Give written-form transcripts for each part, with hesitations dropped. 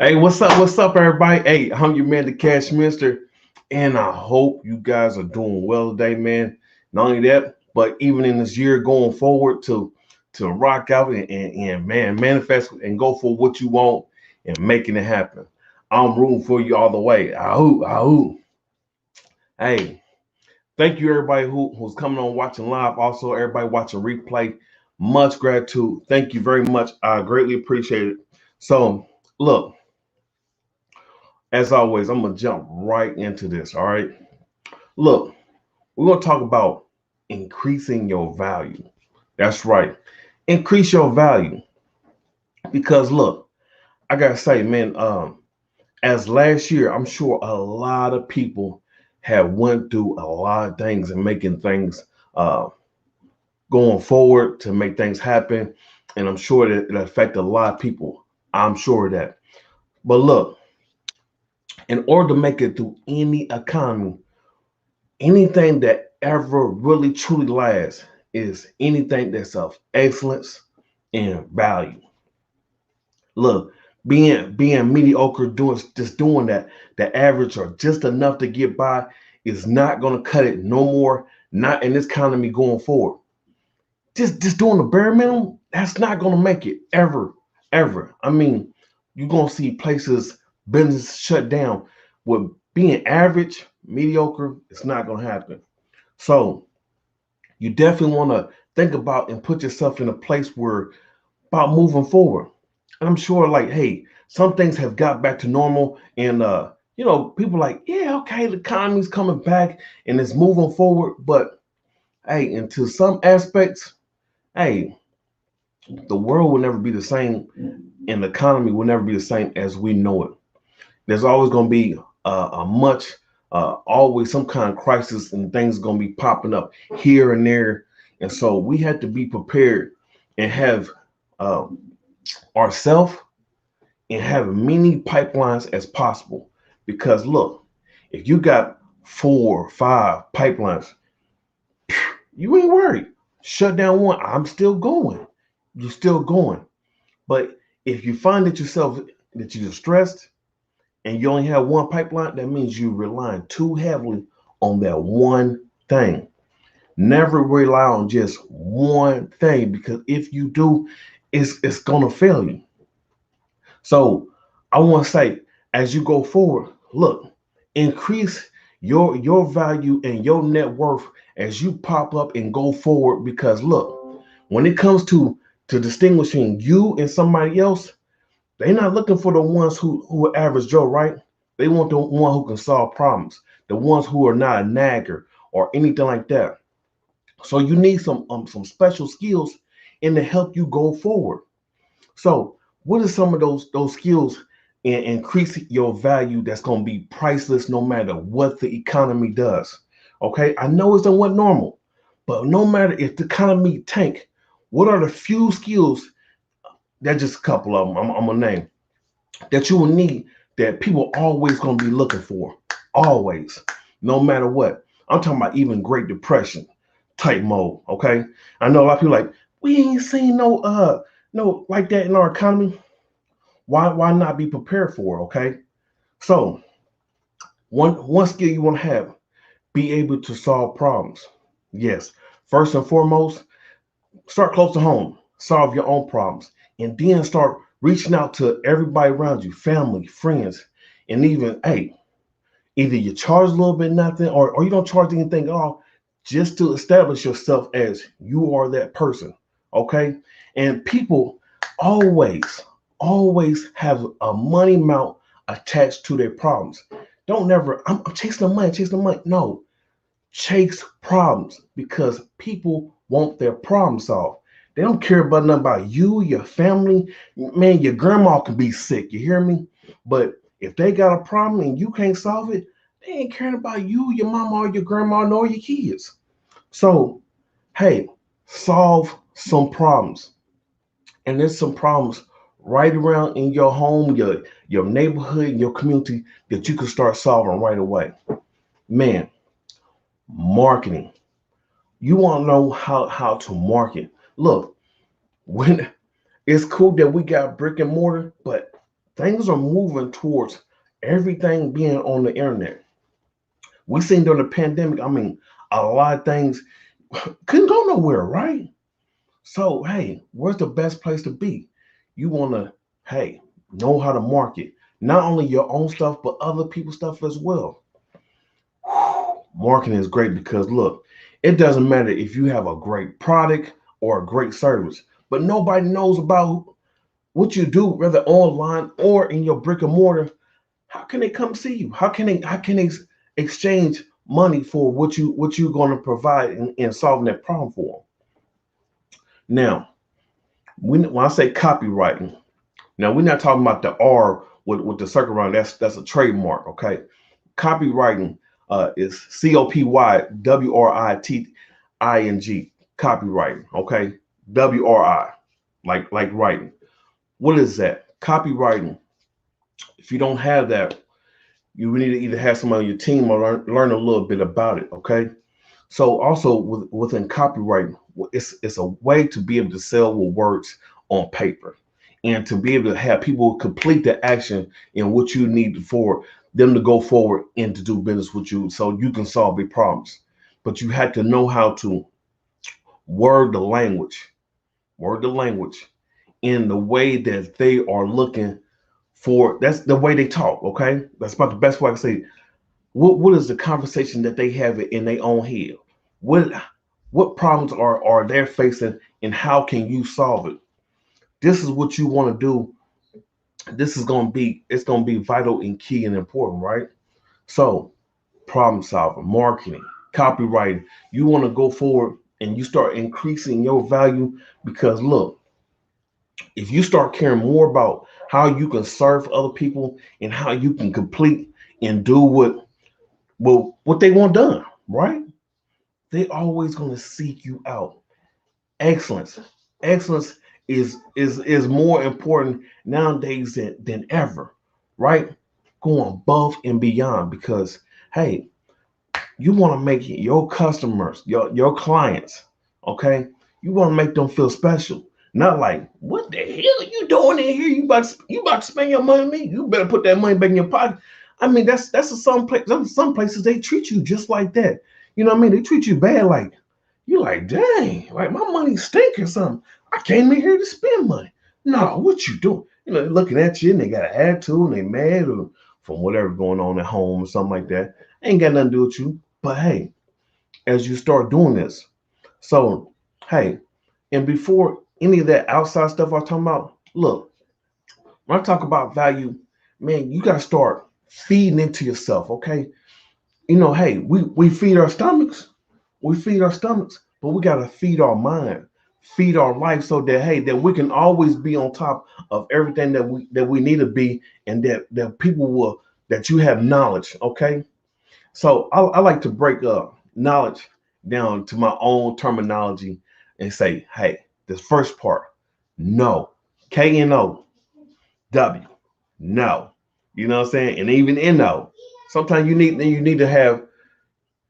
Hey, what's up? What's up, everybody? Hey, I'm your man, the Cash Minister, and I hope you guys are doing well today, man. Not only that, but even in this year going forward to rock out and man, manifest and go for what you want and making it happen. I'm rooting for you all the way. Ahoo, ahoo. Hey, thank you everybody who's coming on watching live. Also, everybody watching replay. Much gratitude. Thank you very much. I greatly appreciate it. So, look. As always, I'm gonna jump right into this. All right. Look, we're gonna talk about increasing your value. That's right. Increase your value. Because look, I gotta say, man, as last year, I'm sure a lot of people have went through a lot of things and making things going forward to make things happen. And I'm sure that it affected a lot of people. I'm sure of that. But look, in order to make it through any economy, anything that ever really truly lasts is anything that's of excellence and value. Look, being mediocre, doing that, the average or just enough to get by is not gonna cut it no more, not in this economy going forward. Just doing the bare minimum, that's not gonna make it ever, ever. I mean, you're gonna see places, business shut down. With being average, mediocre, it's not gonna happen. So you definitely want to think about and put yourself in a place where about moving forward. And I'm sure, like, hey, some things have got back to normal, and people like, yeah, okay, the economy's coming back and it's moving forward. But hey, into some aspects, hey, the world will never be the same, and the economy will never be the same as we know it. There's always going to be a much, always some kind of crisis and things going to be popping up here and there. And so we had to be prepared and have uh, ourselves and have many pipelines as possible. Because look, if you got 4 or 5 pipelines, you ain't worried. Shut down one, I'm still going. You're still going. But if you find that yourself that you're stressed, and you only have one pipeline, that means you're relying too heavily on that one thing. Never rely on just one thing because if you do, it's gonna fail you. So I want to say, as you go forward, look, increase your value and your net worth as you pop up and go forward. Because look, when it comes to distinguishing you and somebody else, they're not looking for the ones who are average Joe, right? They want the one who can solve problems, the ones who are not a nagger or anything like that. So you need some special skills in to help you go forward. So what are some of those skills and increase your value that's going to be priceless no matter what the economy does? Okay, I know it's not normal, but no matter if the economy tank, what are the few skills? That's just a couple of them. I'm gonna name that you will need that people always going to be looking for. Always. No matter what. I'm talking about even Great Depression type mode. Okay. I know a lot of people like, we ain't seen no like that in our economy. Why not be prepared for it? Okay. So one skill you want to have, be able to solve problems. Yes. First and foremost, start close to home, solve your own problems, and then start reaching out to everybody around you, family, friends, and even, hey, either you charge a little bit nothing or you don't charge anything at all, just to establish yourself as you are that person. Okay. And people always, always have a money amount attached to their problems. Don't never, I'm chasing the money, chasing the money. No, chase problems because people want their problem solved. They don't care about nothing about you, your family. Man, your grandma can be sick. You hear me? But if they got a problem and you can't solve it, they ain't caring about you, your mama, or your grandma, nor your kids. So, hey, solve some problems. And there's some problems right around in your home, your neighborhood, your community that you can start solving right away. Man, marketing. You want to know how to market. Look, when it's cool that we got brick and mortar, but Things are moving towards everything being on the internet. We seen during the pandemic, I mean, a lot of things couldn't go nowhere, right? So, hey, where's the best place to be? You want to, hey, know how to market not only your own stuff, but other people's stuff as well. Marketing is great because look, it doesn't matter if you have a great product or a great service, but nobody knows about what you do, whether online or in your brick and mortar. How can they come see you? How can they exchange money for what you're going to provide in solving that problem for them? Now, when I say copywriting, now we're not talking about the R with the circle around. That's a trademark, okay? Copywriting is COPYWRITING. Copywriting, okay? WRI, like writing. What is that? Copywriting. If you don't have that, you need to either have somebody on your team or learn a little bit about it, okay? So also within copywriting, it's a way to be able to sell with words on paper and to be able to have people complete the action in what you need for them to go forward and to do business with you so you can solve big problems. But you have to know how to word the language, word the language in the way that they are looking for. That's the way they talk, okay? That's about the best way I can say what is the conversation that they have in their own head? What what problems are they facing and how can you solve it? This is what you want to do. This is gonna be vital and key and important, right? So problem solving, marketing, copywriting. You want to go forward and you start increasing your value because look, if you start caring more about how you can serve other people and how you can complete and do what they want done, right? They always going to seek you out. Excellence. Excellence is more important nowadays than ever, right? Going above and beyond because hey, you want to make your customers, your clients, okay? You want to make them feel special. Not like, what the hell are you doing in here? You about to spend your money on me. You better put that money back in your pocket. I mean, some places they treat you just like that. You know what I mean? They treat you bad, like you like, dang, like my money stink or something. I came in here to spend money. No, what you doing? You know, they're looking at you and they got an attitude and they mad or from whatever going on at home or something like that. Ain't got nothing to do with you. But hey, as you start doing this, so hey, and before any of that outside stuff I'm talking about, look, when I talk about value, man, you gotta start feeding into yourself, okay? You know, hey, we feed our stomachs, but we gotta feed our mind, feed our life so that hey, that we can always be on top of everything that we need to be, and that people will that you have knowledge, okay? So I like to break up knowledge down to my own terminology and say, hey, this first part, no, KNOW, no. You know what I'm saying? And even NO. Sometimes you need to have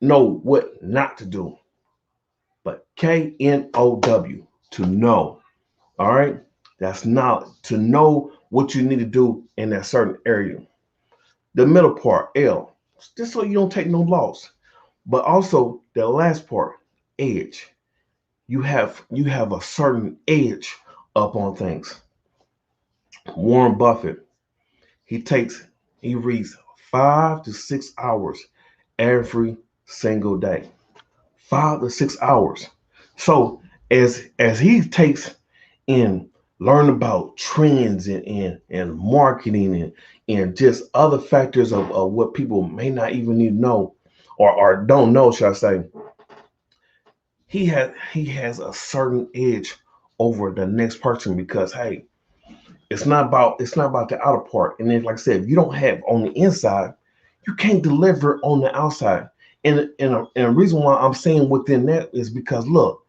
know what not to do. But KNOW, to know. All right? That's knowledge. To know what you need to do in that certain area. The middle part, L, just so you don't take no loss. But also the last part, edge. You have a certain edge up on things. Warren Buffett, he takes he reads 5 to 6 hours every single day. 5 to 6 hours. So as he takes and learn about trends and marketing and just other factors of what people may not even need to know or don't know, should I say, he has a certain edge over the next person because hey, it's not about the outer part. And then like I said, if you don't have on the inside, you can't deliver on the outside. And a reason why I'm saying within that is because look,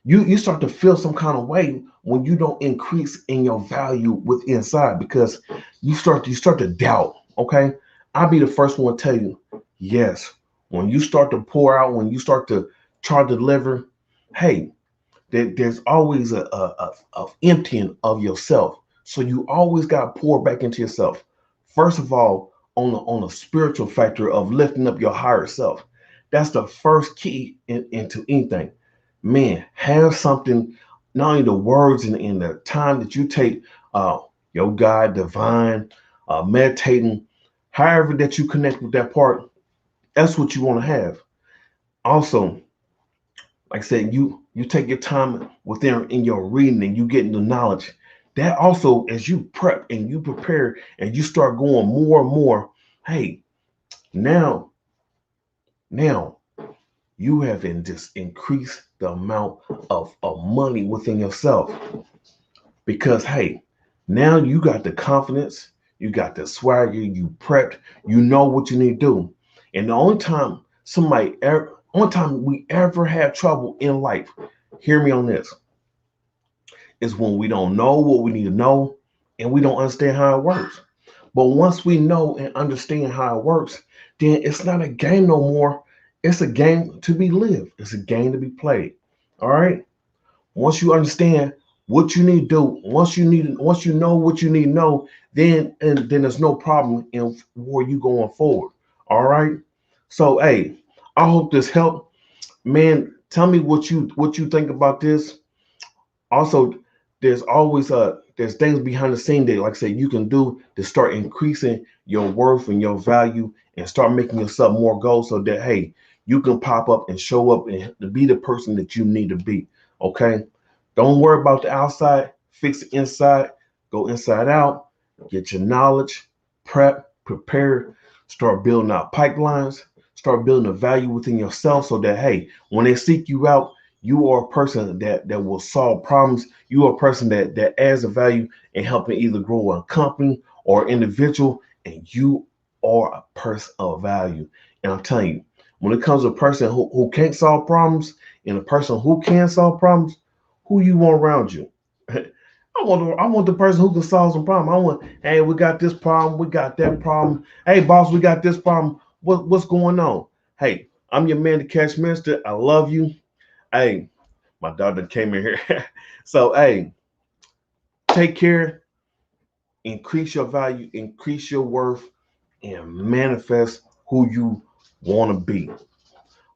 you start to feel some kind of way when you don't increase in your value with inside because you start to doubt. Okay, I'll be the first one to tell you, yes, when you start to pour out, when you start to try to deliver, hey, there's always a emptying of yourself. So you always got to pour back into yourself. First of all, on a spiritual factor of lifting up your higher self. That's the first key into anything. Man, have something, not only the words and the time that you take, uh, your God, divine, meditating, however that you connect with that part, that's what you want to have. Also, like I said, you take your time within in your reading and you getting the knowledge. That also, as you prep and you prepare and you start going more and more, hey, now, now you have just increased the amount of money within yourself. Because hey, now you got the confidence, you got the swagger, you prepped, you know what you need to do. And the only time we ever have trouble in life, hear me on this, is when we don't know what we need to know and we don't understand how it works. But once we know and understand how it works, then it's not a game no more. It's a game to be lived. It's a game to be played. All right. Once you understand what you need to do, once you know what you need to know, then there's no problem in where you going forward. All right. So hey, I hope this helped. Man, tell me what you think about this. Also, there's always there's things behind the scene that, like I said, you can do to start increasing your worth and your value and start making yourself more gold so that hey, you can pop up and show up and to be the person that you need to be. Okay. Don't worry about the outside, fix the inside, go inside out, get your knowledge, prepare, start building out pipelines, start building a value within yourself so that hey, when they seek you out, you are a person that will solve problems. You are a person that adds a value and helping either grow a company or individual, and you are a person of value. And I'm telling you, when it comes to a person who can't solve problems and a person who can solve problems, who you want around you? I want the person who can solve some problem. I want, hey, we got this problem, we got that problem. Hey, boss, we got this problem. What's going on? Hey, I'm your man, the Cash Minister. I love you. Hey, my daughter came in here. So, hey, take care, increase your value, increase your worth, and manifest who you want to be.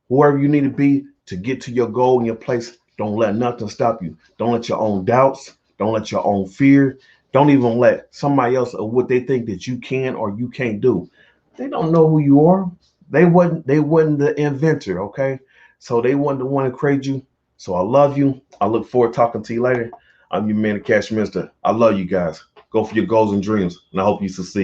Whoever you need to be to get to your goal and your place, don't let nothing stop you. Don't let your own doubts, don't let your own fear, don't even let somebody else or what they think that you can or you can't do. They don't know who you are. They wasn't the inventor, okay? So they wasn't the one to create you. So I love you. I look forward to talking to you later. I'm your man, the Cash Minister. I love you guys. Go for your goals and dreams, and I hope you succeed.